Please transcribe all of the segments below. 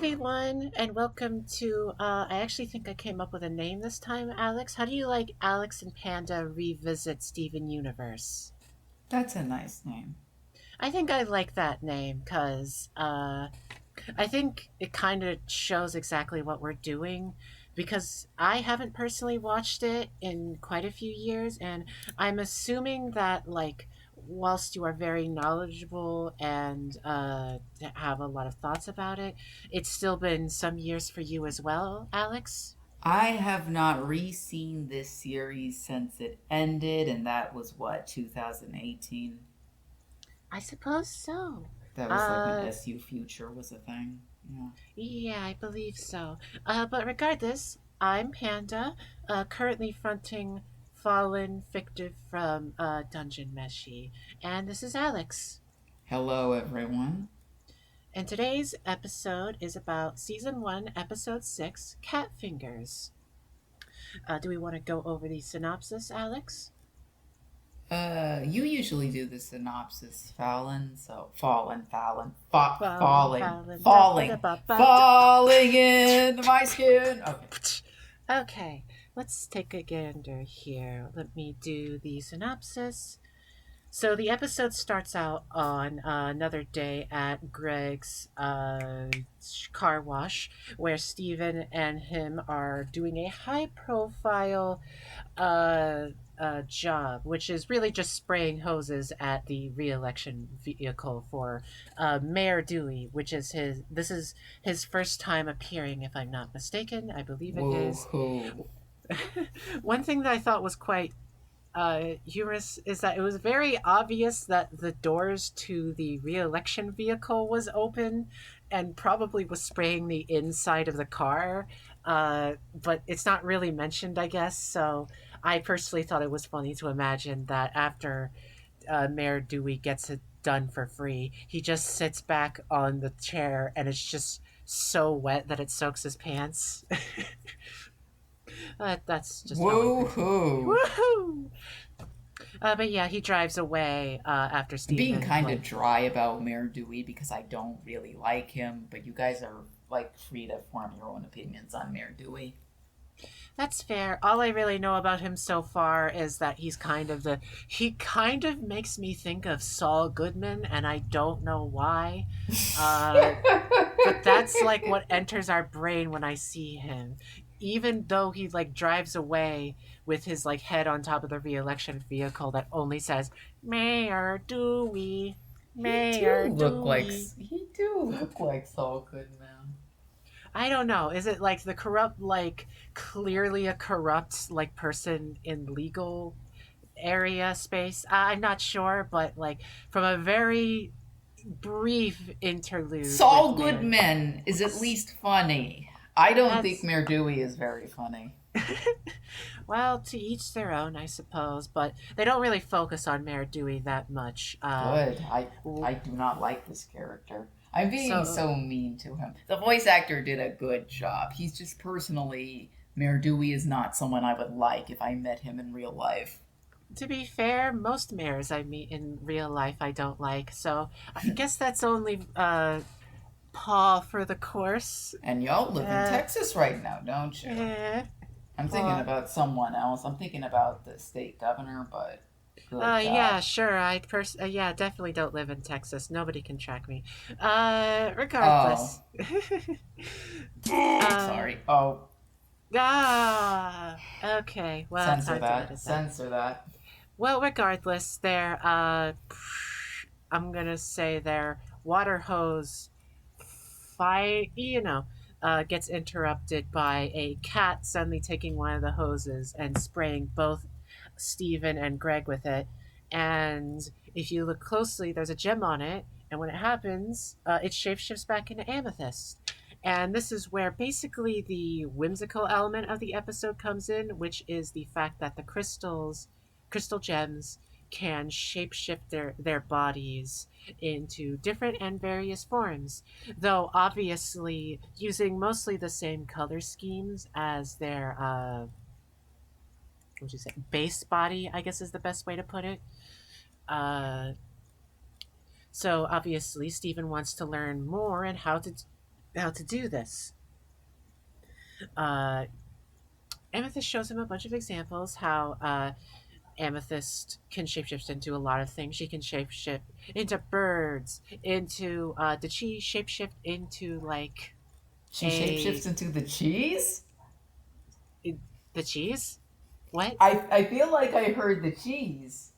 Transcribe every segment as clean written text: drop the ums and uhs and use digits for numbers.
everyone, and welcome to. I actually think I came up with a name this time, Alex. How do you like Alex and Panda revisit Steven Universe? That's a nice name. I think I like that name because I think it kind of shows exactly what we're doing because I haven't personally watched it in quite a few years, and I'm assuming that, like, whilst you are very knowledgeable and have a lot of thoughts about it, it's still been some years for you as well, Alex? I have not re-seen this series since it ended, and that was what, 2018? I suppose so. That was like when Uh, SU Future was a thing. Yeah. yeah, I believe so. But regardless, I'm Panda, currently fronting Fallen Fictive from Dungeon Meshi, and this is Alex. Hello, everyone. And today's episode is about Season 1, Episode 6, Cat Fingers. Do we want to go over the synopsis, Alex? You usually do the synopsis, Falin. So Fallen, falling, Fallen, da ba da falling, ba ba da. falling into my skin. Okay. Okay, let's take a gander here. Let me do the synopsis. So the episode starts out on another day at Greg's car wash, where Steven and him are doing a high profile uh, job, which is really just spraying hoses at the re-election vehicle for Mayor Dewey, which is this is his first time appearing, if I'm not mistaken. I believe it is. Woohoo. One thing that I thought was quite humorous is that it was very obvious that the doors to the re-election vehicle was open and probably was spraying the inside of the car. But it's not really mentioned, I guess. So I personally thought it was funny to imagine that after Mayor Dewey gets it done for free, he just sits back on the chair and it's just so wet that it soaks his pants. That's just how I personally. Woohoo. Woohoo! But yeah, he drives away after I'm being Steven, kind of like, dry about Mayor Dewey because I don't really like him, but you guys are like free to form your own opinions on Mayor Dewey. that's fair. All I really know about him so far is that he kind of makes me think of Saul Goodman, and I don't know why. Uh, but that's like what enters our brain when I see him. Even though he like drives away with his like head on top of the re-election vehicle that only says Mayor Dewey, Mayor Dewey. He do look like Saul Goodman. I don't know. Is it like the corrupt, like clearly a corrupt, like person in legal area space? I'm not sure, but like from a very brief interlude with Saul Mayor. Goodman is at least funny. I don't think That's Mayor Dewey is very funny. well, to each their own, I suppose. But they don't really focus on Mayor Dewey that much. Good. I do not like this character. I'm being So so mean to him. The voice actor did a good job. He's just personally, Mayor Dewey is not someone I would like if I met him in real life. to be fair, most mayors I meet in real life I don't like. So I guess that's only Paul for the course. And y'all live in Uh, Texas right now, don't you? eh, I'm thinking Paul. about someone else. I'm thinking about the state governor, but good Yeah, God. sure. Yeah, definitely don't live in Texas. Nobody can track me. Oh, Regardless. uh, sorry. Oh, okay. Well, censor time to that. edit that. Censor that. Well, regardless, I'm gonna say their water hose gets interrupted by a cat suddenly taking one of the hoses and spraying both Steven and Greg with it. And if you look closely, there's a gem on it. And when it happens, it shapeshifts back into amethyst. And this is where basically the whimsical element of the episode comes in, which is the fact that the crystal gems, can shapeshift their bodies into different and various forms, though obviously using mostly the same color schemes as their what would you say, base body, I guess is the best way to put it. Uh, so obviously Stephen wants to learn more and how to how to do this. Uh, Amethyst shows him a bunch of examples how Amethyst can shapeshift into a lot of things. She can shapeshift into birds, into did she shapeshift into like She a shapeshifts into the cheese? the cheese? What? I feel like I heard the cheese.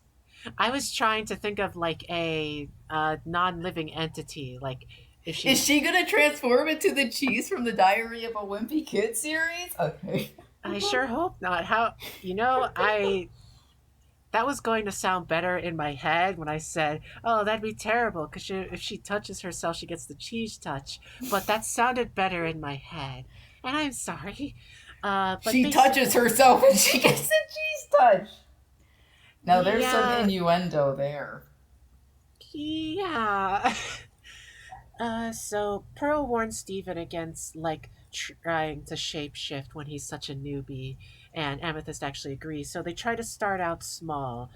I was trying to think of like a non-living entity, like if Is she. she gonna transform into the cheese from the Diary of a Wimpy Kid series? Okay. I sure hope not. How I that was going to sound better in my head when I said, "Oh, that'd be terrible because if she touches herself, she gets the cheese touch." But that sounded better in my head, and I'm sorry. But She touches basically, herself and she gets the cheese touch. Now there's some yeah, innuendo there. yeah. So Pearl warns Steven against like trying to shapeshift when he's such a newbie, and Amethyst actually agrees. So they try to start out small,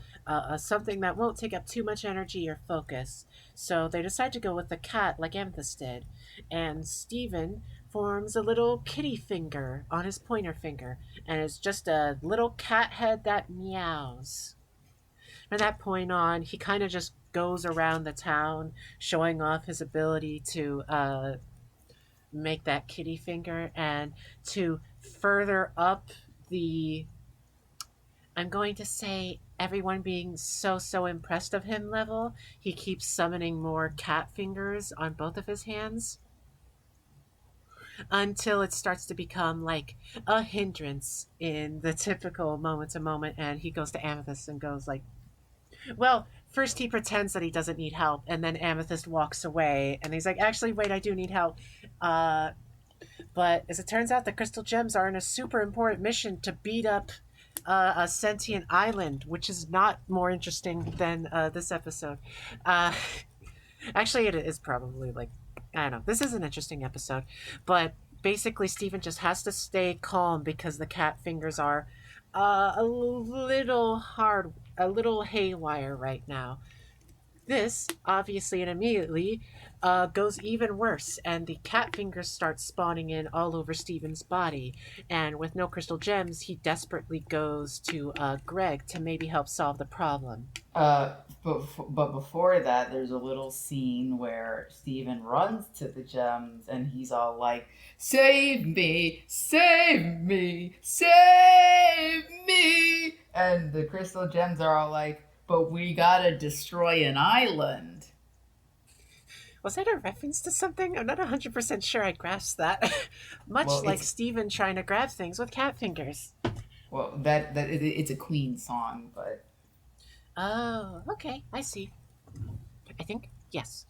something that won't take up too much energy or focus. So they decide to go with the cat like Amethyst did, and Steven forms a little kitty finger on his pointer finger, and it's just a little cat head that meows. From that point on, he kind of just goes around the town showing off his ability to make that kitty finger and to further up the, I'm going to say, everyone being so impressed of him level. He keeps summoning more cat fingers on both of his hands until it starts to become like a hindrance in the typical moment to moment. And he goes to Amethyst and goes like, well, first he pretends that he doesn't need help, and then Amethyst walks away, and he's like, "Actually, wait, I do need help." Uh, but as it turns out, the crystal gems are in a super important mission to beat up a sentient island, which is not more interesting than this episode. Uh, Actually, it is probably like, I don't know. This is an interesting episode, but basically, Steven just has to stay calm because the cat fingers are a little hard, a little haywire right now. This, obviously and immediately, goes even worse, and the cat fingers start spawning in all over Steven's body. And with no crystal gems, he desperately goes to Greg to maybe help solve the problem. Uh, but before that, there's a little scene where Steven runs to the gems and he's all like, "Save me! Save me! Save me!" And the crystal gems are all like, "But we gotta destroy an island." Was that a reference to something? I'm not 100% sure I grasped that. Much Well, like Steven trying to grab things with cat fingers. it's a Queen song, but Oh, okay, I see. I think, yes.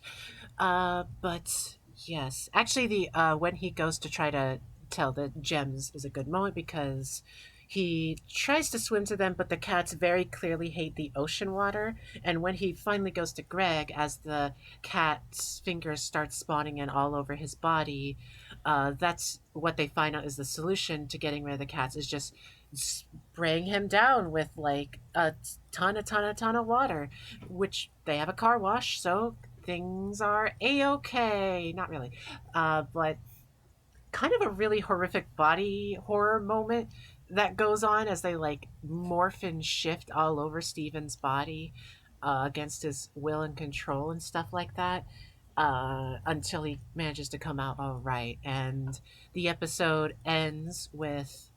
But yes, actually, the when he goes to try to tell the gems is a good moment because he tries to swim to them, but the cats very clearly hate the ocean water. And when he finally goes to Greg, as the cat's fingers start spawning in all over his body, that's what they find out is the solution to getting rid of the cats is just spraying him down with like a ton of water, which they have a car wash, so things are a-okay. Not really, but kind of a really horrific body horror moment that goes on as they like morph and shift all over Steven's body against his will and control and stuff like that, until he manages to come out all right. And the episode ends with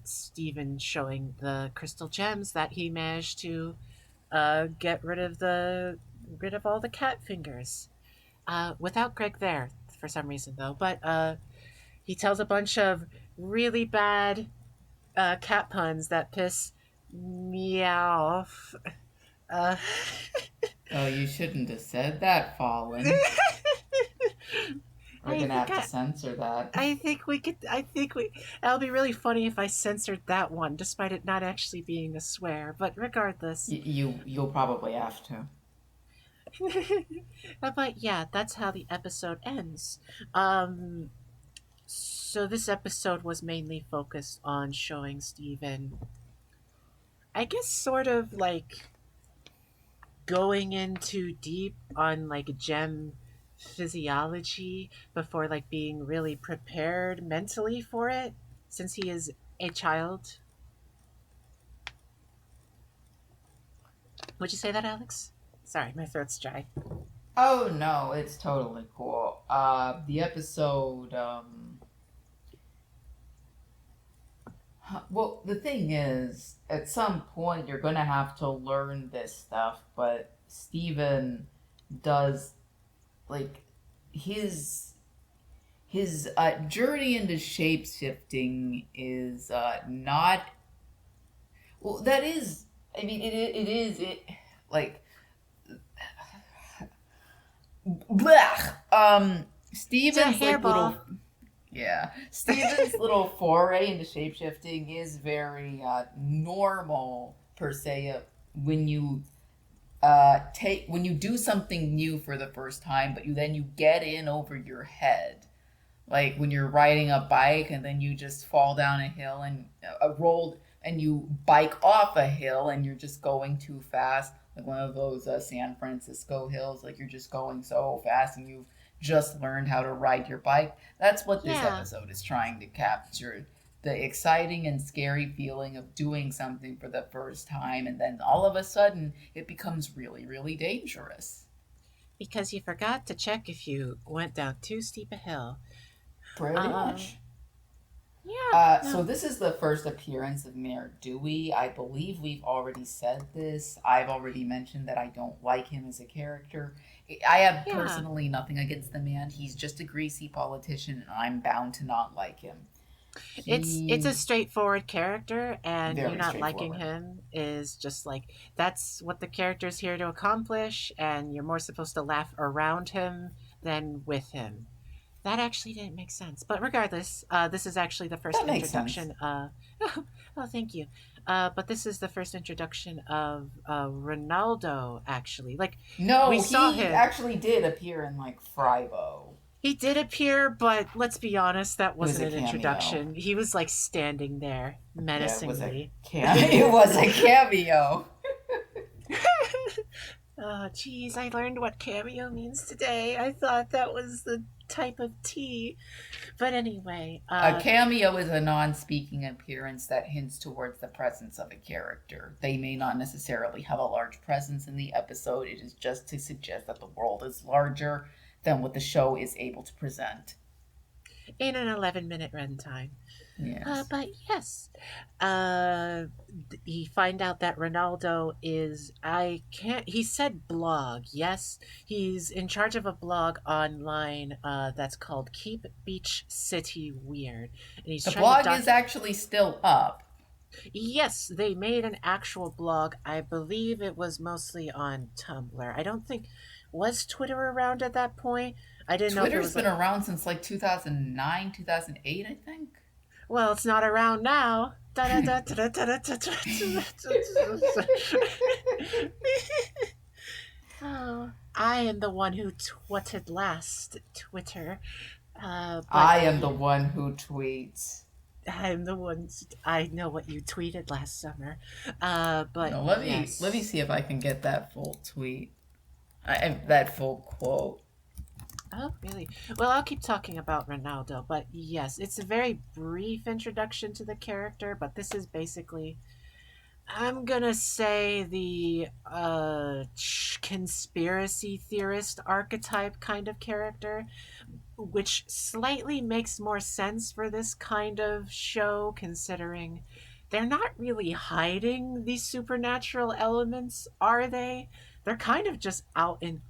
Steven showing the crystal gems that he managed to get rid of all the cat fingers. Without Greg there for some reason though. But he tells a bunch of really bad cat puns that piss me off. Uh, oh, you shouldn't have said that, Fallen. We're I gonna think have to censor that. I think we could. I think we. It'll be really funny if I censored that one, despite it not actually being a swear. But regardless, You'll probably have to. but yeah, that's how the episode ends. Um, so this episode was mainly focused on showing Steven, I guess, sort of like going in too deep on like gem physiology before like being really prepared mentally for it since he is a child. Would you say that, Alex? Sorry, my throat's dry. Oh no, it's totally cool. The episode. Well, the thing is, at some point you're gonna have to learn this stuff, but Steven does like his his journey into shape shifting is not well. That is, I mean, it is it like blech. It's a Steven's like hairball. little yeah, Steven's little foray into shapeshifting is very normal per se. When you when you do something new for the first time, but you get in over your head, like when you're riding a bike and then you just fall down a hill and rolled and you bike off a hill and you're just going too fast, like one of those San Francisco hills, like you're just going so fast and you've just learned how to ride your bike. That's what this Yeah, episode is trying to capture, the exciting and scary feeling of doing something for the first time, and then all of a sudden it becomes really, really dangerous. because you forgot to check if you went down too steep a hill. Pretty Um, much. yeah, So no, this is the first appearance of Mayor Dewey. I believe we've already said this. I've already mentioned that I don't like him as a character. I have yeah. personally nothing against the man. He's just a greasy politician, and I'm bound to not like him. It's a He's straightforward character, and you very not liking straightforward. him is just like that's what the character's here to accomplish, and you're more supposed to laugh around him than with him. That actually didn't make sense. But regardless, this is actually the first That makes sense. introduction. Oh, thank you. But this is the first introduction of Ronaldo. Actually, like we No, saw he him. actually did appear in like Fribo. He did appear, but let's be honest, that It was wasn't a an cameo. introduction. He was like standing there Yeah, it was a menacingly. it was a cameo. Oh, geez, I learned what cameo means today. I thought that was the type of tea. But anyway, A cameo is a non-speaking appearance that hints towards the presence of a character. They may not necessarily have a large presence in the episode. It is just to suggest that the world is larger than what the show is able to present. in an 11-minute runtime. Yes. But yes, uh, you find out that Ronaldo is, I can't, he said blog. Yes, he's in charge of a blog online that's called Keep Beach City Weird. And he's The trying to blog is document. actually still up. Yes, they made an actual blog. I believe it was mostly on Tumblr. I don't think, was Twitter around at that point? I didn't know if it Twitter's was been like, around since like 2009, 2008, I think. well, it's not around now. Oh, I am the one who twitted last, Twitter. But I am the one who tweets. I'm the one. I know what you tweeted last summer. But No, let me yes. see if I can get that full tweet. That full quote. Oh, really? Well, I'll keep talking about Ronaldo, but yes, it's a very brief introduction to the character, but this is basically, I'm gonna say, the conspiracy theorist archetype kind of character, which slightly makes more sense for this kind of show, considering they're not really hiding these supernatural elements, are they? They're kind of just out in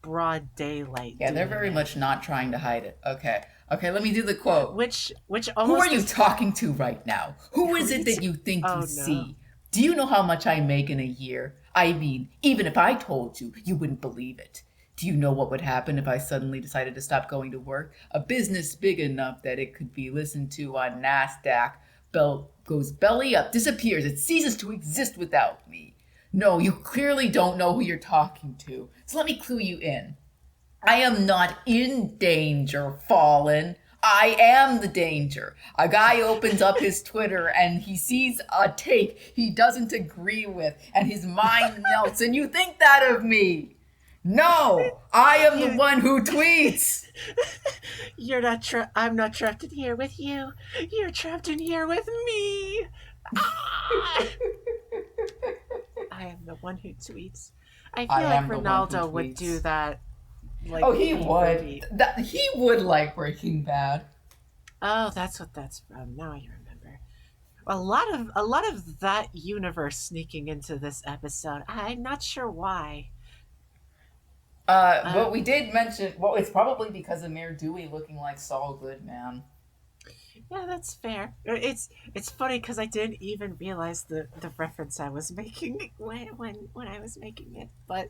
broad daylight Yeah, they're doing very it. much not trying to hide it. Okay. Okay, let me do the quote. Which Who are almost you is. talking to right now? Who Who are is you? it that you think you Oh no. see? Do you know how much I make in a year? I mean, even if I told you, you wouldn't believe it. Do you know what would happen if I suddenly decided to stop going to work? A business big enough that it could be listened to on NASDAQ goes belly up, disappears, it ceases to exist without me. No, you clearly don't know who you're talking to. So let me clue you in. I am not in danger, Fallen. I am the danger. A guy opens up his Twitter and he sees a take he doesn't agree with, and his mind melts. And you think that of me? No, I am the You, one who tweets. you're not I'm not trapped in here with you. You're trapped in here with me. Ah! I am the one who tweets. I I feel like am the one who Ronaldo would do tweets. that, Oh, like he beat for would. beat. That he would like Breaking Bad. Oh, that's what that's from. Now I remember. A lot of that universe sneaking into this episode. I'm not sure why. Uh, But we did mention. Well, it's probably because of Mayor Dewey looking like Saul Goodman. yeah, that's fair. It's funny because I didn't even realize the reference I was making when I was making it. But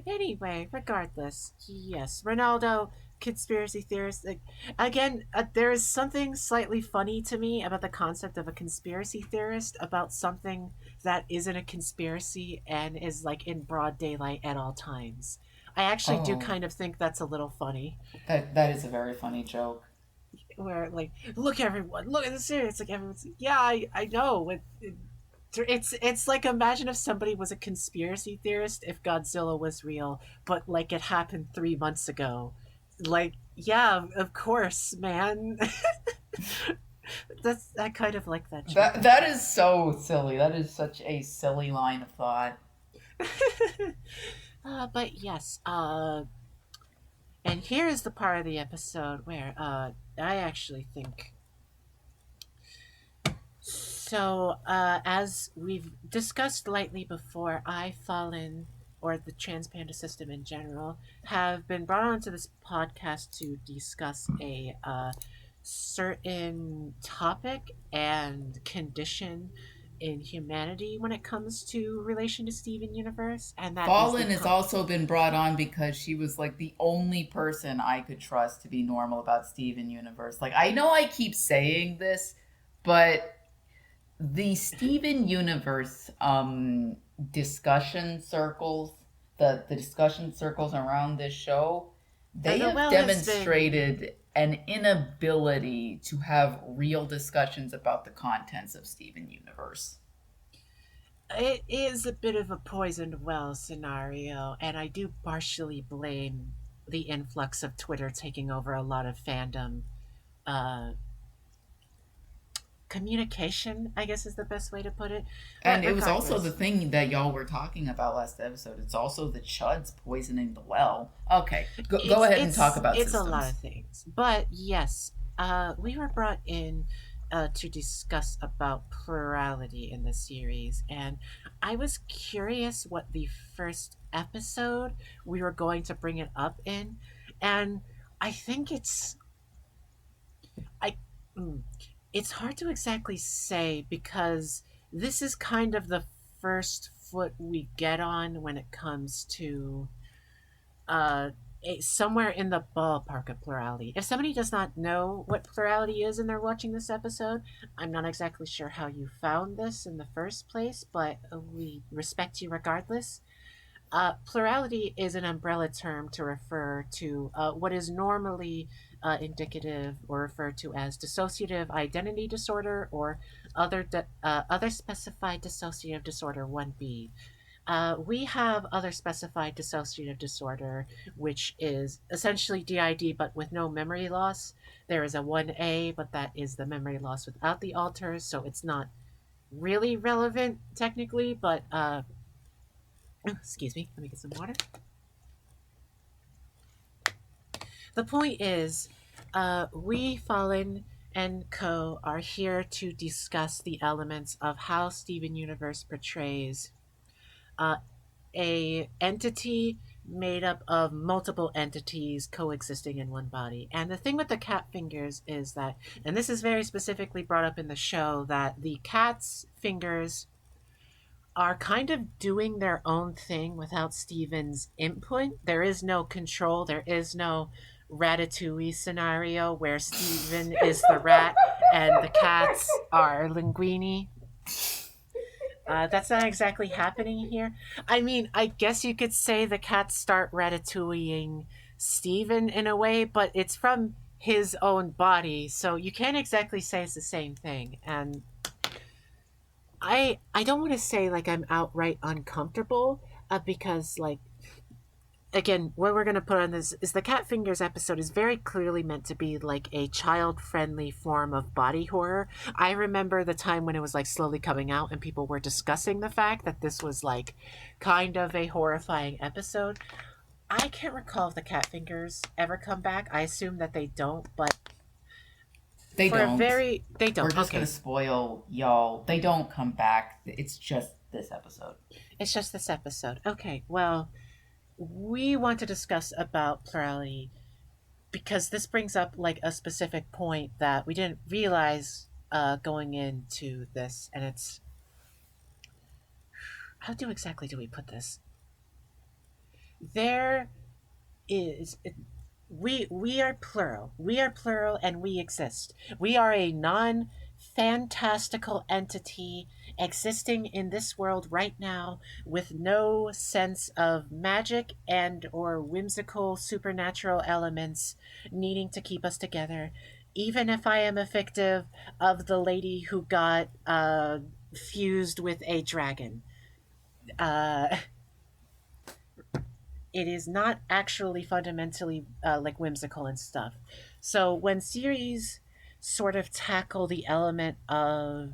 anyway, regardless, yes, Ronaldo, conspiracy theorist. Like, again, there is something slightly funny to me about the concept of a conspiracy theorist about something that isn't a conspiracy and is like in broad daylight at all times. I actually do Oh, kind of think that's a little funny. that is a very funny joke. Where like, look everyone, look at the series. It's like everyone's, yeah, I know. It's like, imagine if somebody was a conspiracy theorist if Godzilla was real, but like it happened 3 months ago. Like, yeah, of course, man. That's I kind of like that joke That actually. is so silly. That is such a silly line of thought. But yes, and here is the part of the episode where I actually think so. As we've discussed lightly before, I, Fallen, or the Trans Panda system in general, have been brought onto this podcast to discuss a certain topic and condition in humanity when it comes to relation to Steven Universe, and that is the Fallen has also been brought on because she was like the only person I could trust to be normal about Steven Universe. Like I know I keep saying this, but the Steven Universe discussion circles, the discussion circles around this show, they the have well has been. demonstrated an inability to have real discussions about the contents of Steven Universe. It is a bit of a poisoned well scenario, and I do partially blame the influx of Twitter taking over a lot of fandom. Uh, Communication, I guess, is the best way to put it. And it was also the Regardless, thing that y'all were talking about last episode. It's also the chuds poisoning the well. Okay, go ahead and talk about it's a lot systems. of things, but yes, we were brought in to discuss about plurality in the series, and I was curious what the first episode we were going to bring it up in, and I think I mm, it's hard to exactly say because this is kind of the first foot we get on when it comes to uh, somewhere in the ballpark of plurality. If somebody does not know what plurality is and they're watching this episode, I'm not exactly sure how you found this in the first place, but we respect you regardless. Plurality is an umbrella term to refer to what is normally indicative or referred to as dissociative identity disorder or other specified dissociative disorder 1B. We have other specified dissociative disorder, which is essentially DID but with no memory loss. There is a 1A, but that is the memory loss without the alters, so it's not really relevant technically, but excuse me, let me get some water. The point is, we, Fallen, and Co. are here to discuss the elements of how Steven Universe portrays uh, a entity made up of multiple entities coexisting in one body. And the thing with the cat fingers is that, and this is very specifically brought up in the show, that the cat's fingers are kind of doing their own thing without Steven's input. There is no control, there is no Ratatouille scenario where Steven is the rat and the cats are linguini. That's not exactly happening here. I mean, I guess you could say the cats start ratatouilleing Steven in a way, but it's from his own body, so you can't exactly say it's the same thing. And I don't want to say like I'm outright uncomfortable because like again, what we're going to put on this is the Cat Fingers episode is very clearly meant to be like a child friendly form of body horror. I remember the time when it was like slowly coming out and people were discussing the fact that this was like kind of a horrifying episode. I can't recall if the Cat Fingers ever come back. I assume that they don't, but They for a don't. very. They We're don't. just gonna Okay. spoil y'all. They don't come back. It's just this episode. It's just this episode. Okay. Well, we want to discuss about plurality because this brings up like a specific point that we didn't realize going into this, and it's how do exactly do we put this? There is we are plural. We are plural, and we exist. We are a non fantastical entity existing in this world right now with no sense of magic and or whimsical supernatural elements needing to keep us together. Even if I am a fictive of the lady who got fused with a dragon, uh, it is not actually fundamentally like whimsical and stuff. So when series sort of tackle the element of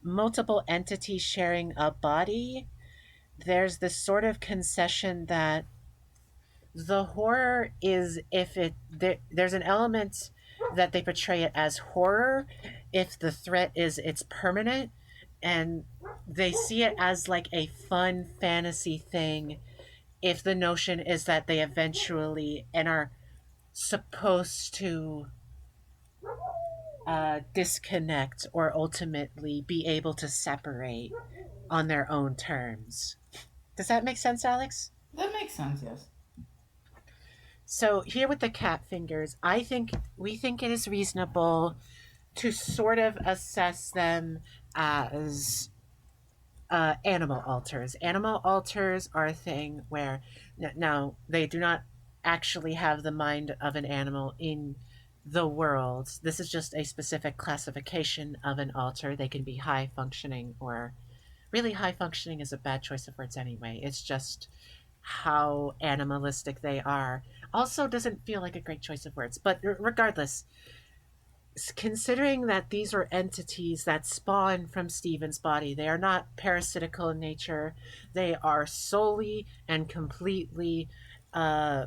multiple entities sharing a body, there's this sort of concession that the horror is if there's an element that they portray it as horror if the threat is it's permanent, and they see it as like a fun fantasy thing if the notion is that they eventually and are supposed to disconnect or ultimately be able to separate on their own terms. Does that make sense, Alex? That makes sense. Yes. So here with the cat fingers, I think we think it is reasonable to sort of assess them as animal alters. Animal alters are a thing where now they do not actually have the mind of an animal in the world. This is just a specific classification of an alter. They can be high functioning or really high functioning is a bad choice of words anyway. It's just how animalistic they are. Also doesn't feel like a great choice of words, but regardless, considering that these are entities that spawn from Stephen's body, they are not parasitical in nature. They are solely and completely uh,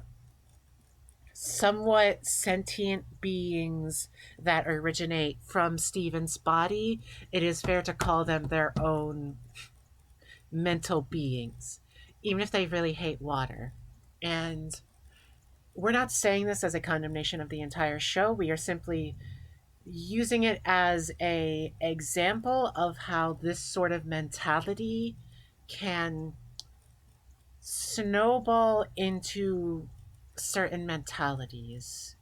somewhat sentient beings that originate from Stephen's body. It is fair to call them their own mental beings, even if they really hate water. And we're not saying this as a condemnation of the entire show. We are simply using it as a example of how this sort of mentality can snowball into certain mentalities.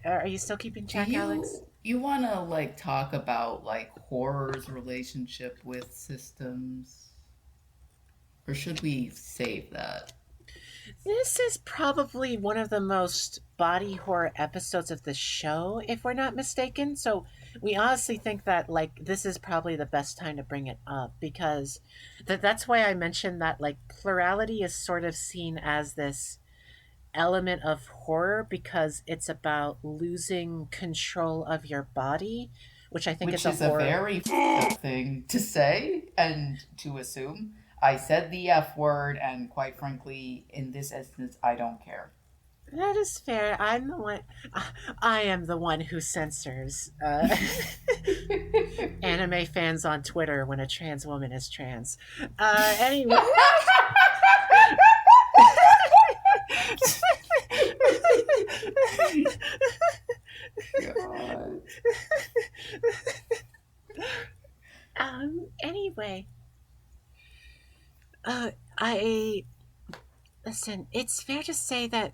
Are you still keeping Do track, Alex? you want to like talk about like horror's relationship with systems, or should we save that? This is probably one of the most body horror episodes of the show, if we're not mistaken. So we honestly think that like this is probably the best time to bring it up because that's why I mentioned that like plurality is sort of seen as this element of horror because it's about losing control of your body, which I think is Which a is a horror. very thing to say and to assume. I said the F word, and quite frankly, in this instance, I don't care. That is fair. I'm the one. I am the one who censors anime fans on Twitter when a trans woman is trans. Anyway. God. Anyway, I listen. It's fair to say that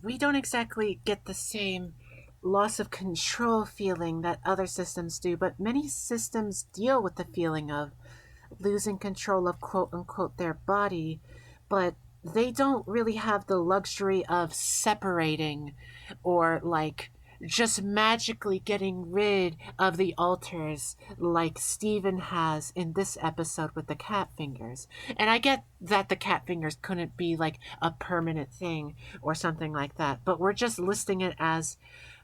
we don't exactly get the same loss of control feeling that other systems do, but many systems deal with the feeling of losing control of quote unquote their body, but they don't really have the luxury of separating or like just magically getting rid of the altars like Steven has in this episode with the cat fingers. And I get that the cat fingers couldn't be like a permanent thing or something like that, but we're just listing it as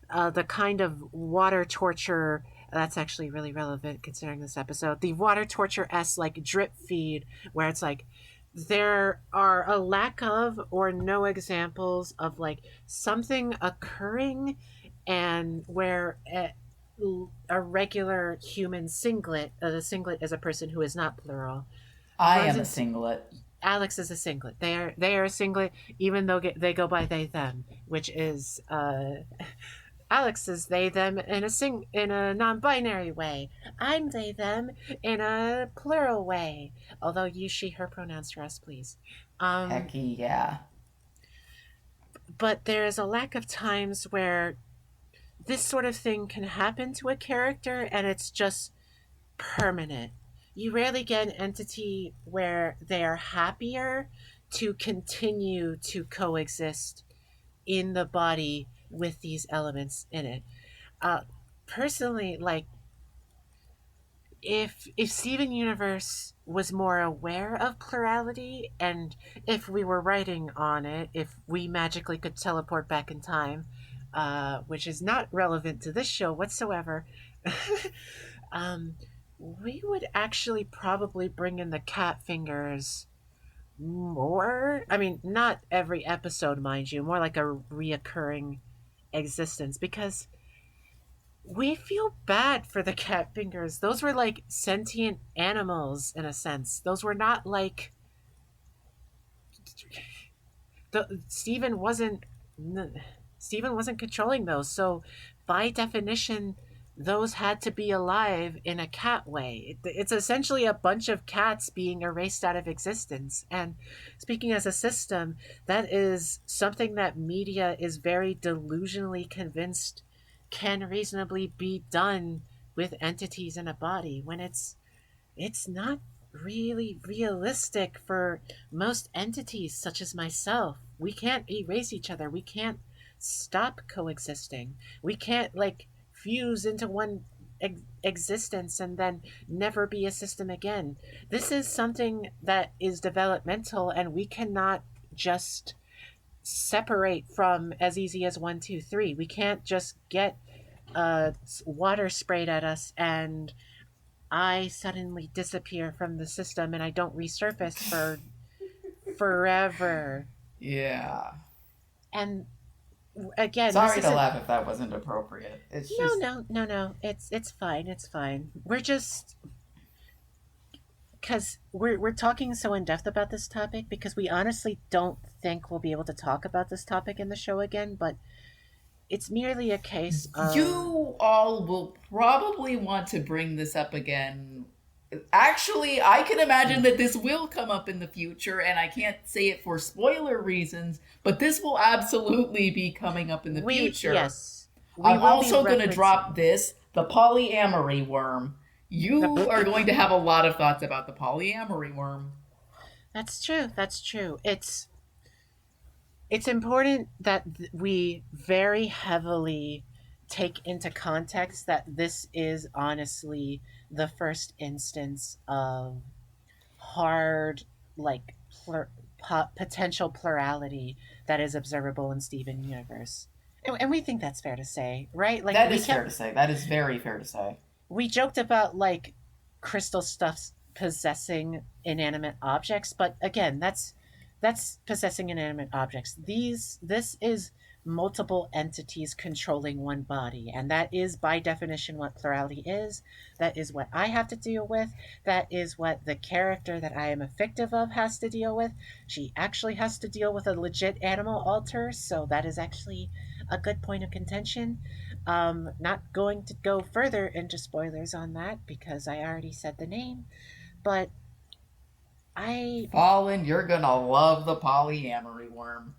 the kind of water torture that's actually really relevant considering this episode. The water torture s like drip feed, where it's like there are a lack of or no examples of like something occurring, and where a regular human singlet, the singlet is a person who is not plural, I runs am a into singlet. Alex is a singlet. They are a singlet, even though they go by they them, which is Alex is they them in a non-binary way. I'm they them in a plural way. Although use she her pronouns for us, please. Um, Hecky yeah. but there is a lack of times where this sort of thing can happen to a character and it's just permanent. You rarely get an entity where they are happier to continue to coexist in the body with these elements in it. Uh, Personally, like if Steven Universe was more aware of plurality, and if we were writing on it, if we magically could teleport back in time, which is not relevant to this show whatsoever, um, we would actually probably bring in the cat fingers more. I mean, not every episode, mind you, more like a reoccurring existence, because we feel bad for the cat fingers. Those were like sentient animals in a sense. Those were not like the Stephen wasn't controlling those. So by definition, those had to be alive in a cat way. It's essentially a bunch of cats being erased out of existence. And speaking as a system, that is something that media is very delusionally convinced can reasonably be done with entities in a body, when it's not really realistic for most entities such as myself. We can't erase each other. We can't stop coexisting. We can't like fuse into one existence and then never be a system again. This is something that is developmental, and we cannot just separate from as easy as one, two, three. We can't just get water sprayed at us and I suddenly disappear from the system and I don't resurface for forever. Yeah. And again, this Sorry to isn't. laugh if that wasn't appropriate. It's No, just no, no, no. It's fine. It's fine. We're just because we're talking so in depth about this topic because we honestly don't think we'll be able to talk about this topic in the show again. But it's merely a case of you all will probably want to bring this up again. Actually, I can imagine that this will come up in the future, and I can't say it for spoiler reasons, but this will absolutely be coming up in the we future. yes we I'm will be also going to referencing drop this, the polyamory worm. the. You are going to have a lot of thoughts about the polyamory worm. That's true. That's true. It's important that we very heavily take into context that this is honestly the first instance of hard like potential plurality that is observable in Steven Universe. And we think that's fair to say, right? Like That is fair to say. That is very fair to say. we joked about like crystal stuffs possessing inanimate objects, but again, that's possessing inanimate objects. This is multiple entities controlling one body, and that is by definition what plurality is. That is what I have to deal with. That is what the character that I am a fictive of has to deal with. She actually has to deal with a legit animal alter, so that is actually a good point of contention. Not going to go further into spoilers on that because I already said the name, but I. Falin, you're going to love the polyamory worm.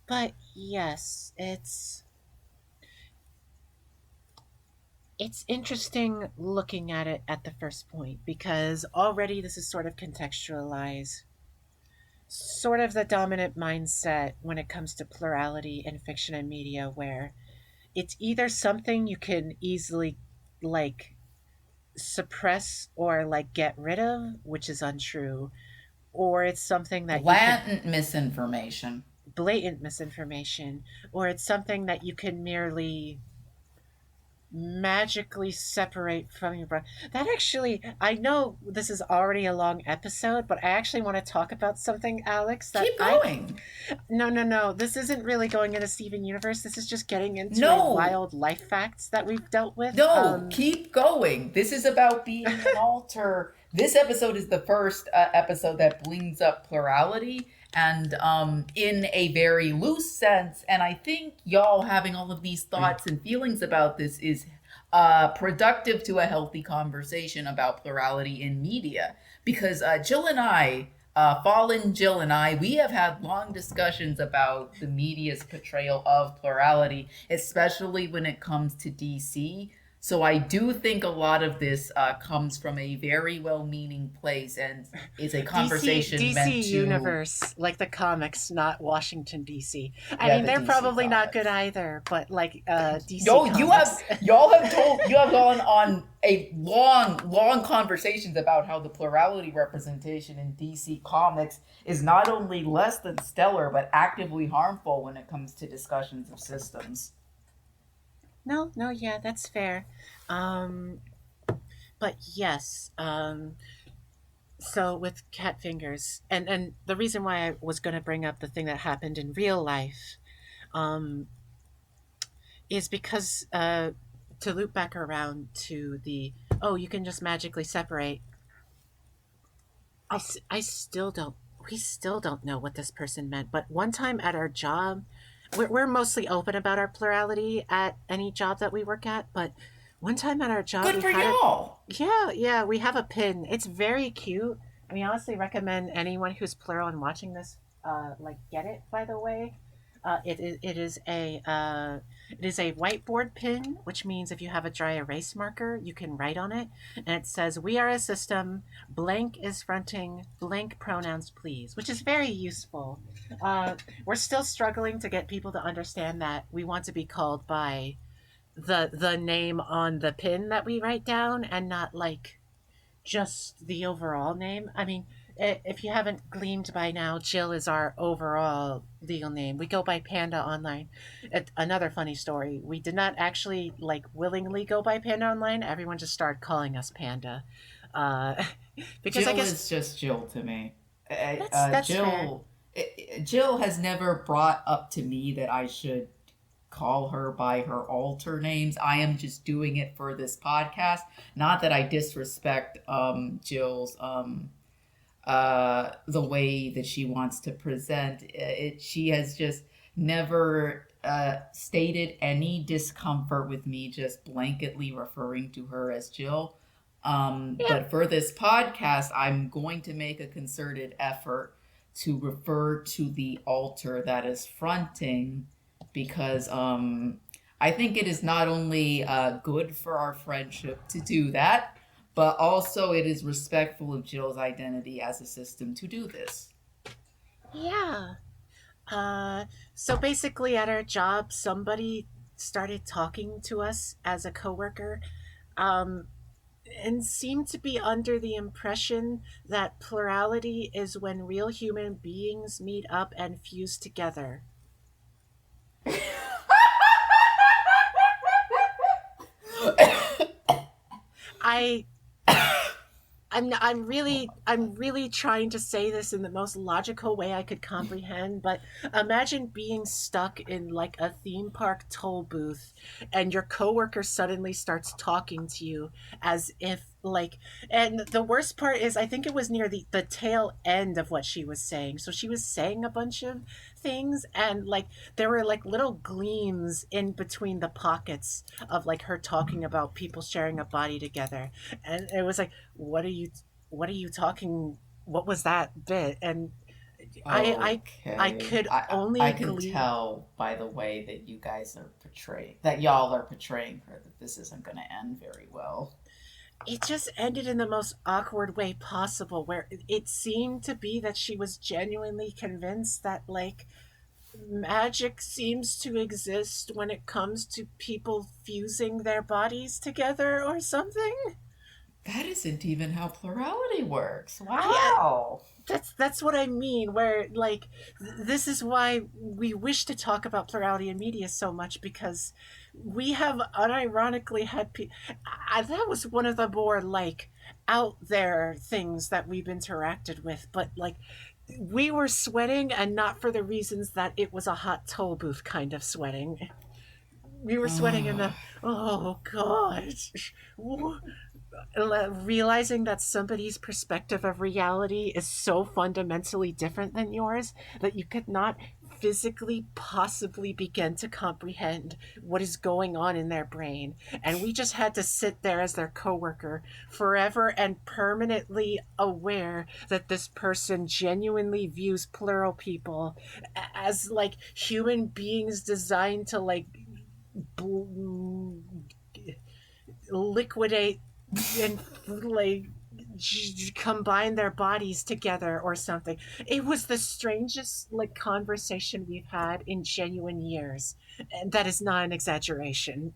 But yes, it's interesting looking at it at the first point because already this is sort of contextualized. sort of the dominant mindset when it comes to plurality in fiction and media, where it's either something you can easily like suppress or like get rid of, which is untrue, or it's something that you can Blatant misinformation. blatant misinformation, or it's something that you can merely magically separate from your brain. That actually, I know this is already a long episode, but I actually want to talk about something, Alex, that Keep I going. no, no, no. This isn't really going into Steven Universe. This is just getting into a No, wild life facts that we've dealt with. no, keep going. This is about being an alter. This episode is the first episode that brings up plurality and in a very loose sense. And I think y'all having all of these thoughts and feelings about this is productive to a healthy conversation about plurality in media. Because Jill and I, Fallen Jill and I, we have had long discussions about the media's portrayal of plurality, especially when it comes to DC. So I do think a lot of this comes from a very well-meaning place and is a conversation DC meant to, Universe, like the comics, not Washington DC. I yeah, mean, the they're DC probably not good comics. either, but like DC Yo, comics. you have gone on a long conversations about how the plurality representation in DC Comics is not only less than stellar but actively harmful when it comes to discussions of systems. No, no, yeah, that's fair. Um, but yes, so with cat fingers, and the reason why I was going to bring up the thing that happened in real life, um, is because to loop back around to the oh, you can just magically separate. I still don't. We still don't know what this person meant. But one time at our job, we're mostly open about our plurality at any job that we work at. But one time at our job, Good we for had a y'all. yeah, we have a pin. It's very cute. I mean, honestly, recommend anyone who's plural and watching this, like get it. By the way, it is a whiteboard pin, which means if you have a dry erase marker, you can write on it, and it says, "We are a system. Blank is fronting. Blank pronouns, please," which is very useful. Uh, we're still struggling to get people to understand that we want to be called by the name on the pin that we write down, and not like just the overall name. I mean, if you haven't gleamed by now, Jill is our overall legal name. We go by Panda online. Another funny story. We did not actually like willingly go by Panda online. Everyone just started calling us Panda, uh, because I Jill guess is just Jill to me. that's fair. Jill has never brought up to me that I should call her by her alter names. I am just doing it for this podcast. Not that I disrespect Jill's the way that she wants to present it. She has just never stated any discomfort with me just blanketly referring to her as Jill. Yeah, But for this podcast, I'm going to make a concerted effort to refer to the altar that is fronting because I think it is not only good for our friendship to do that, but also it is respectful of Jill's identity as a system to do this. yeah. Uh, so basically, at our job, somebody started talking to us as a coworker. Um, and seem to be under the impression that plurality is when real human beings meet up and fuse together. I I'm really trying to say this in the most logical way I could comprehend, but imagine being stuck in like a theme park toll booth and your coworker suddenly starts talking to you as if like, and the worst part is I think it was near the tail end of what she was saying. So she was saying a bunch of things, and like there were like little gleams in between the pockets of like her talking about people sharing a body together. And it was like, what are you talking, what was that bit? And i I Okay. could I only can glean. tell by the way that you guys are portraying, that y'all are portraying her, that this isn't going to end very well. it just ended in the most awkward way possible, where it seemed to be that she was genuinely convinced that, like, magic seems to exist when it comes to people fusing their bodies together or something. That isn't even how plurality works. Yeah, Wow. that's what I mean. Where, like, this is why we wish to talk about plurality in media so much, because we have unironically had that was one of the more, like, out there things that we've interacted with, but, like, we were sweating, and not for the reasons that it was a hot toll booth kind of sweating. We were sweating in the, oh god, realizing that somebody's perspective of reality is so fundamentally different than yours that you could not physically possibly begin to comprehend what is going on in their brain. And we just had to sit there as their coworker, forever and permanently aware that this person genuinely views plural people as, like, human beings designed to, like, liquidate and, like, combine their bodies together or something. It was the strangest, like, conversation we've had in genuine years, and that is not an exaggeration.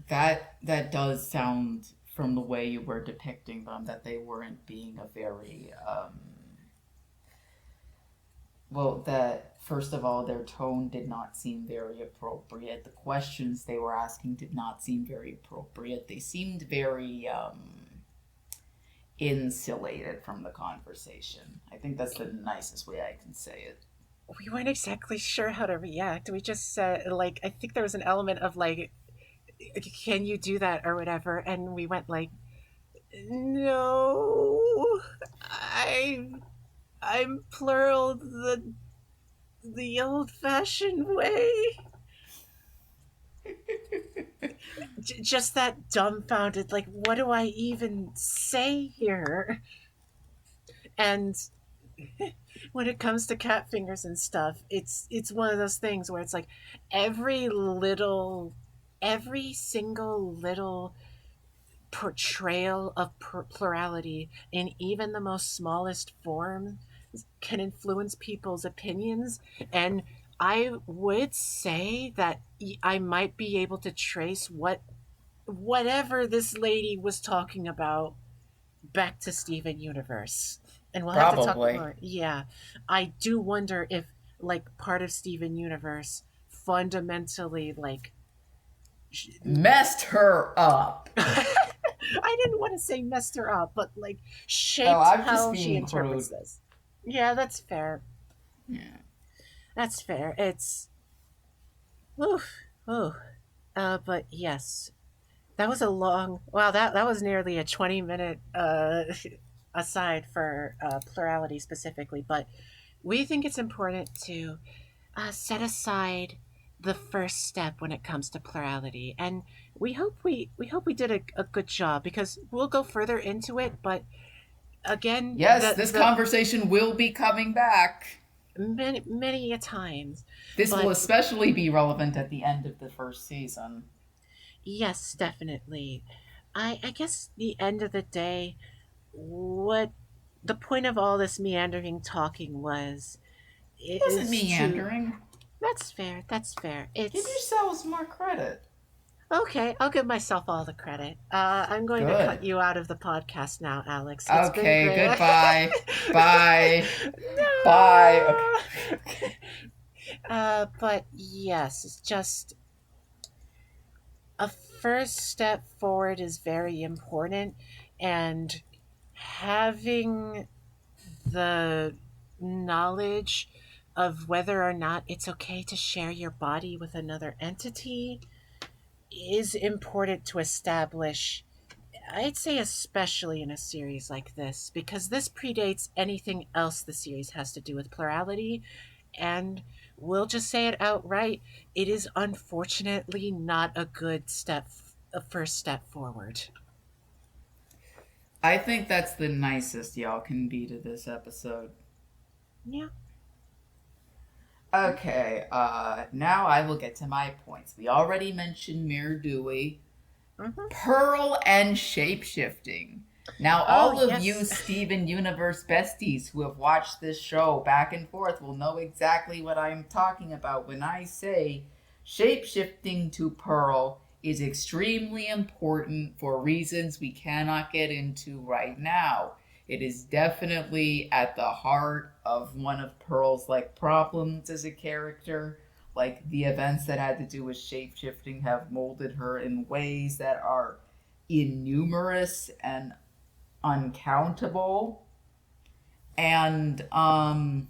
That does sound, from the way you were depicting them, that they weren't being a very well, that first of all, their tone did not seem very appropriate. The questions they were asking did not seem very appropriate. They seemed very insulated from the conversation. I think that's the nicest way I can say it. We weren't exactly sure how to react. We just said, like, I think there was an element of, like, can you do that or whatever, and we went, like, no, I I'm plural the old fashioned way. Just that dumbfounded, like, what do I even say here? And when it comes to cat fingers and stuff, it's one of those things where it's like every little, every single little portrayal of plurality in even the most smallest form can influence people's opinions. And I would say that I might be able to trace whatever this lady was talking about back to Steven Universe. And we'll have to talk Probably. more. Yeah. I do wonder if, like, part of Steven Universe fundamentally, like, Messed her up. I didn't want to say messed her up, but, like, Oh, shaped I'm just how she being interprets crude. this. Yeah, that's fair. Yeah. That's fair. It's, oof, ooh. But yes, that was a long. Wow, that was nearly a 20-minute aside for plurality specifically. But we think it's important to set aside the first step when it comes to plurality, and we hope we did a good job, because we'll go further into it. But again, Yes, this the conversation will be coming back. many a times. This will But especially be relevant at the end of the first season. yes, definitely. I guess the end of the day, what the point of all this meandering talking was, It wasn't is to, meandering. that's fair, that's fair. Give It's yourselves more credit. okay. I'll give myself all the credit. I'm going to cut Good. you out of the podcast now, Alex. It's been Okay, great. goodbye. Bye. Bye. No. Okay. But yes, it's just a first step forward is very important, and having the knowledge of whether or not it's okay to share your body with another entity is important to establish. I'd say especially in a series like this, because this predates anything else the series has to do with plurality, and we'll just say it outright, it is unfortunately not a good step, a first step forward. I think that's the nicest y'all can be to this episode. Yeah. Okay, now I will get to my points. We already mentioned Mir Dewey. Hmm. Pearl and shapeshifting. Now, Oh, all of you yes. Steven Universe besties who have watched this show back and forth will know exactly what I'm talking about when I say shapeshifting to Pearl is extremely important for reasons we cannot get into right now. It is definitely at the heart of one of Pearl's like problems as a character. Like the events that had to do with shapeshifting have molded her in ways that are innumerous and uncountable. And I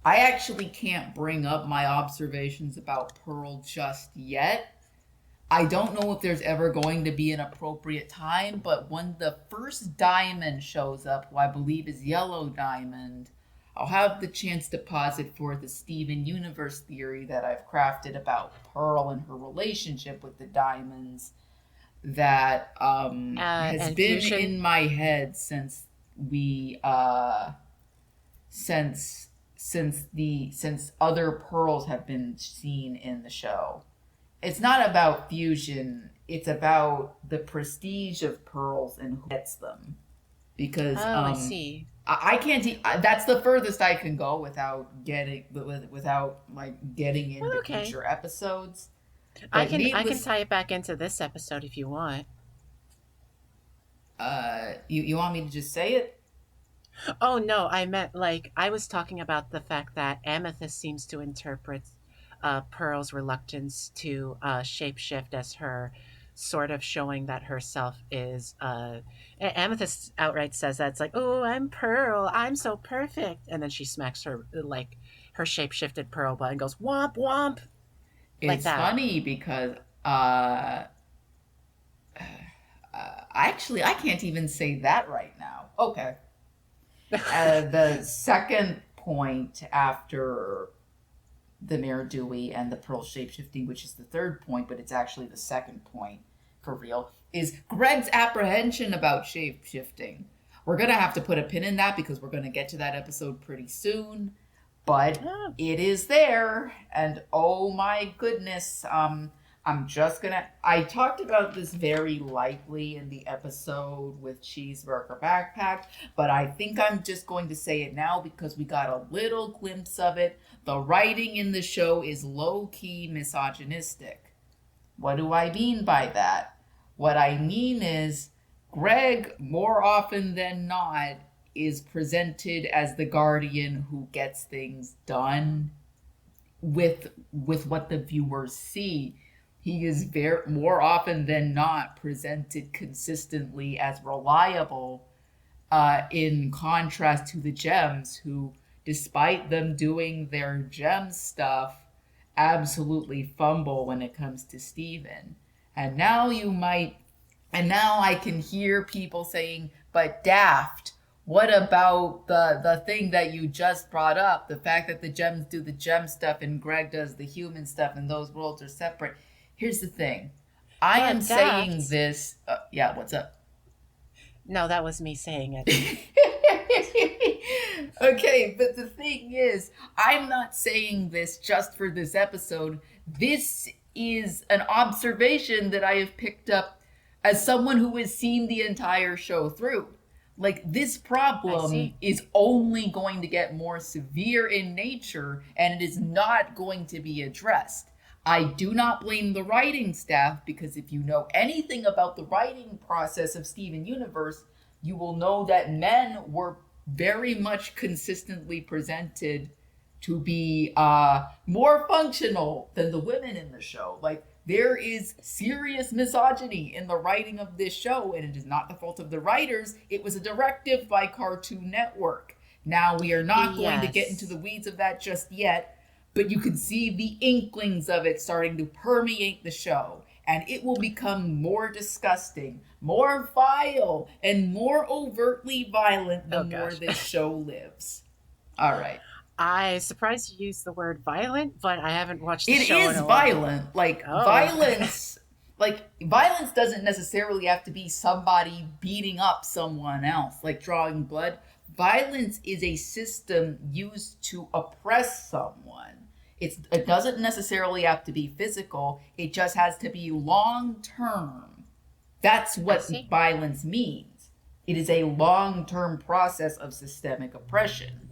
actually can't bring up my observations about Pearl just yet. I don't know if there's ever going to be an appropriate time, but when the first diamond shows up, who I believe is Yellow Diamond, I'll have the chance to posit forth a Steven Universe theory that I've crafted about Pearl and her relationship with the diamonds that has And been fusion. in my head since we since other pearls have been seen in the show. It's not about fusion, it's about the prestige of pearls and who gets them. Because Oh, I see. I can't. That's the furthest I can go without without like getting into Okay. future episodes. I But can I can needless, tie it back into this episode if you want. you want me to just say it? Oh no, I meant like I was talking about the fact that Amethyst seems to interpret Pearl's reluctance to shapeshift as her sort of showing that herself is Amethyst outright says that it's like, "Oh, I'm Pearl. I'm so perfect." And then she smacks her like her shapeshifted Pearl butt and goes, "Womp womp," like It's that. funny because uh, actually I can't even say that right now. Okay, the second point after the Maridui and the Pearl shapeshifting, which is the third point, but it's actually the second point for real, is Greg's apprehension about shapeshifting. We're going to have to put a pin in that because we're going to get to that episode pretty soon, but Oh, it is there. And oh my goodness, I'm just gonna. I talked about this very lightly in the episode with Cheeseburger Backpack, but I think I'm just going to say it now because we got a little glimpse of it. The writing in the show is low key misogynistic. What do I mean by that? What I mean is, Greg, more often than not, is presented as the guardian who gets things done with what the viewers see. He is very more often than not presented consistently as reliable, in contrast to the gems, who, despite them doing their gem stuff, absolutely fumble when it comes to Steven. And now you might, and now I can hear people saying, but Daft, what about the thing that you just brought up? The fact that the gems do the gem stuff and Greg does the human stuff and those worlds are separate. Here's the thing. I am but saying Daft. this. Yeah, what's up? No, that was me saying it. Okay, but the thing is, I'm not saying this just for this episode. This is an observation that I have picked up as someone who has seen the entire show through. Like, this I problem see. is only going to get more severe in nature and it is not going to be addressed. I do not blame the writing staff because if you know anything about the writing process of Steven Universe, you will know that men were very much consistently presented to be more functional than the women in the show. Like, there is serious misogyny in the writing of this show, and it is not the fault of the writers. It was a directive by Cartoon Network. Now, we are not going to get into Yes. the weeds of that just yet, but you can see the inklings of it starting to permeate the show. And it will become more disgusting, more vile, and more overtly violent the Oh more gosh. this show lives. All right. I surprised you used the word violent, but I haven't watched the It show in is a while. violent. Like, Oh. violence doesn't necessarily have to be somebody beating up someone else, like drawing blood. Violence is a system used to oppress someone. It doesn't necessarily have to be physical, it just has to be long term. That's I what see. violence means. It is a long-term process of systemic oppression.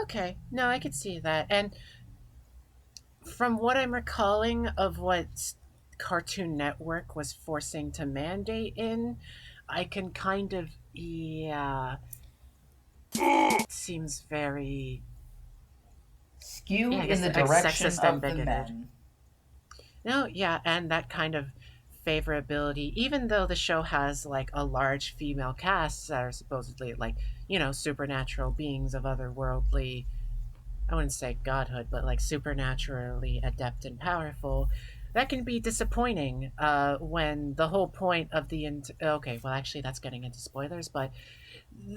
Okay. No, I could see that. And from what I'm recalling of what Cartoon Network was forcing to mandate in, I can kind of, yeah, it seems very, yeah, Skewed I in guess the like direction sexist and of the bigoted. men. No, yeah, and that kind of favorability, even though the show has like a large female cast that are supposedly like, supernatural beings of otherworldly, I wouldn't say godhood, but like supernaturally adept and powerful, that can be disappointing when the whole point of okay, well, actually, that's getting into spoilers, but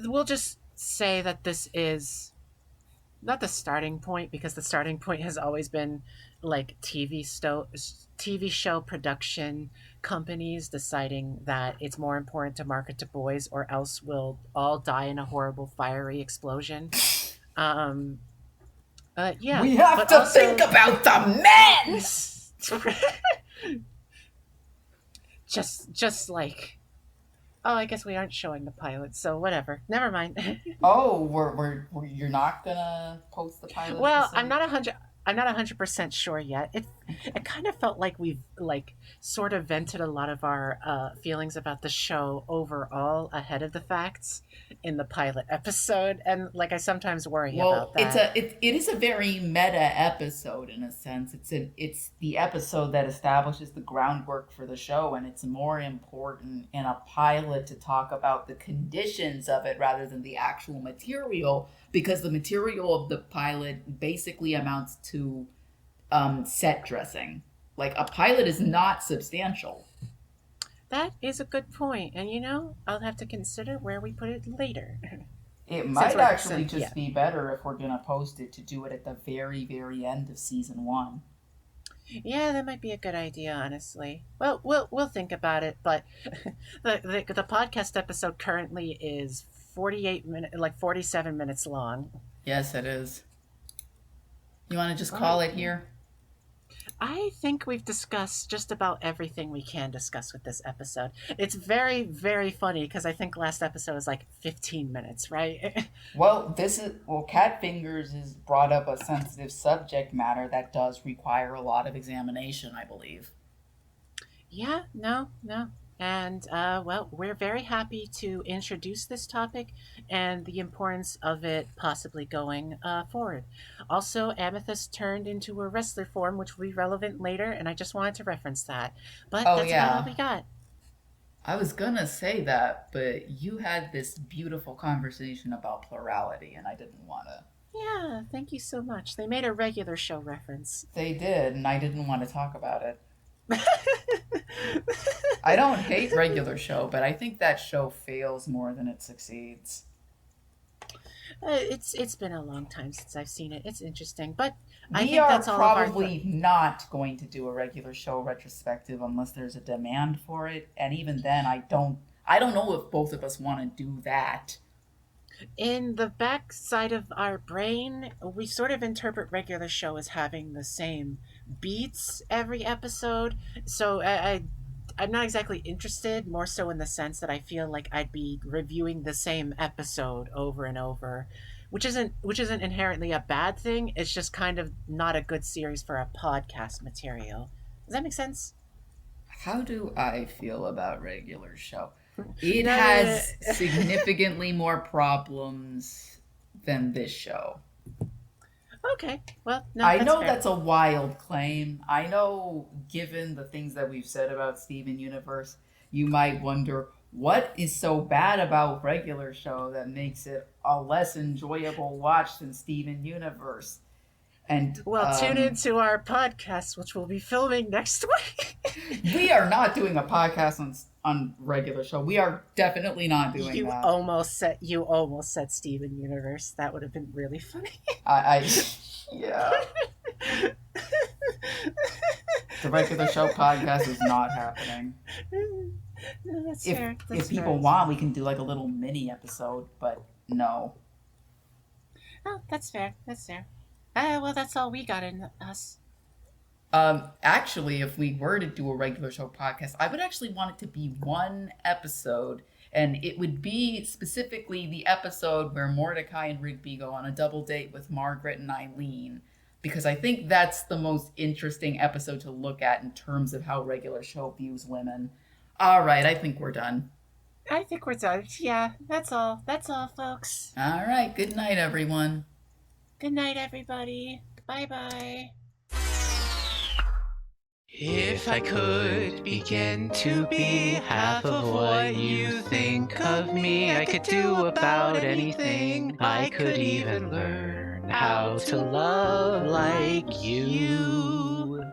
we'll just say that this is not the starting point because the starting point has always been like TV show production companies deciding that it's more important to market to boys or else we'll all die in a horrible fiery explosion. Um, yeah, We have but to think also about the men! just like, oh, I guess we aren't showing the pilot, so whatever. Never mind. Oh, you're not gonna post the pilot Well, episode? I'm not 100% sure yet. It kind of felt like we've like sort of vented a lot of our feelings about the show overall ahead of the facts in the pilot episode, and like I sometimes worry Well, about that. it is a very meta episode in a sense. It's the episode that establishes the groundwork for the show, and it's more important in a pilot to talk about the conditions of it rather than the actual material, because the material of the pilot basically amounts to set dressing. Like a pilot is not substantial. That is a good point, and I'll have to consider where we put it later, It since might actually yeah. just be better if we're gonna post it to do it at the very, very end of season one. Yeah, that might be a good idea, honestly. Well, we'll think about it. But the podcast episode currently is 48 minutes, like 47 minutes long. Yes, it is. You want to just All right, call it here? I think we've discussed just about everything we can discuss with this episode. It's very very funny because I think last episode was like 15 minutes, right? Cat fingers has brought up a sensitive subject matter that does require a lot of examination, I believe. Yeah, no, no. And, well, we're very happy to introduce this topic and the importance of it possibly going forward. Also, Amethyst turned into a wrestler form, which will be relevant later, and I just wanted to reference that. But Oh that's about all yeah, we got. I was gonna say that, but you had this beautiful conversation about plurality, and I didn't want to. Yeah, thank you so much. They made a regular show reference. They did, and I didn't want to talk about it. I don't hate regular show, but I think that show fails more than it succeeds. It's been a long time since I've seen it. It's interesting, but I We think are that's all of our. probably not going to do a regular show retrospective unless there's a demand for it, and even then I don't know if both of us want to do that. In the back side of our brain, we sort of interpret regular show as having the same beats every episode. So I'm not exactly interested, more so in the sense that I feel like I'd be reviewing the same episode over and over, which isn't inherently a bad thing. It's just kind of not a good series for a podcast material. Does that make sense? How do I feel about regular show? It No. has significantly more problems than this show. Okay. Well, no, I that's know fair. that's a wild claim. I know, given the things that we've said about Steven Universe, you might wonder what is so bad about regular show that makes it a less enjoyable watch than Steven Universe. And Well, tune into our podcast, which we'll be filming next week. we are not doing a podcast on regular show. We are definitely not doing You that. almost said Steven Universe. That would have been really funny. I yeah. The regular show podcast is not happening. No, that's If fair. if That's people fair. want, we can do like a little mini episode, but no. Oh, that's fair. That's fair. Well, that's all we got in us. Actually, if we were to do a regular show podcast, I would actually want it to be one episode, and it would be specifically the episode where Mordecai and Rigby go on a double date with Margaret and Eileen, because I think that's the most interesting episode to look at in terms of how regular show views women. All right, I think we're done. I think we're done. Yeah, that's all. That's all, folks. All right, good night, everyone. Good night, everybody. Bye bye. If I could begin to be half of what you think of me, I could do about anything. I could even learn how to love like you.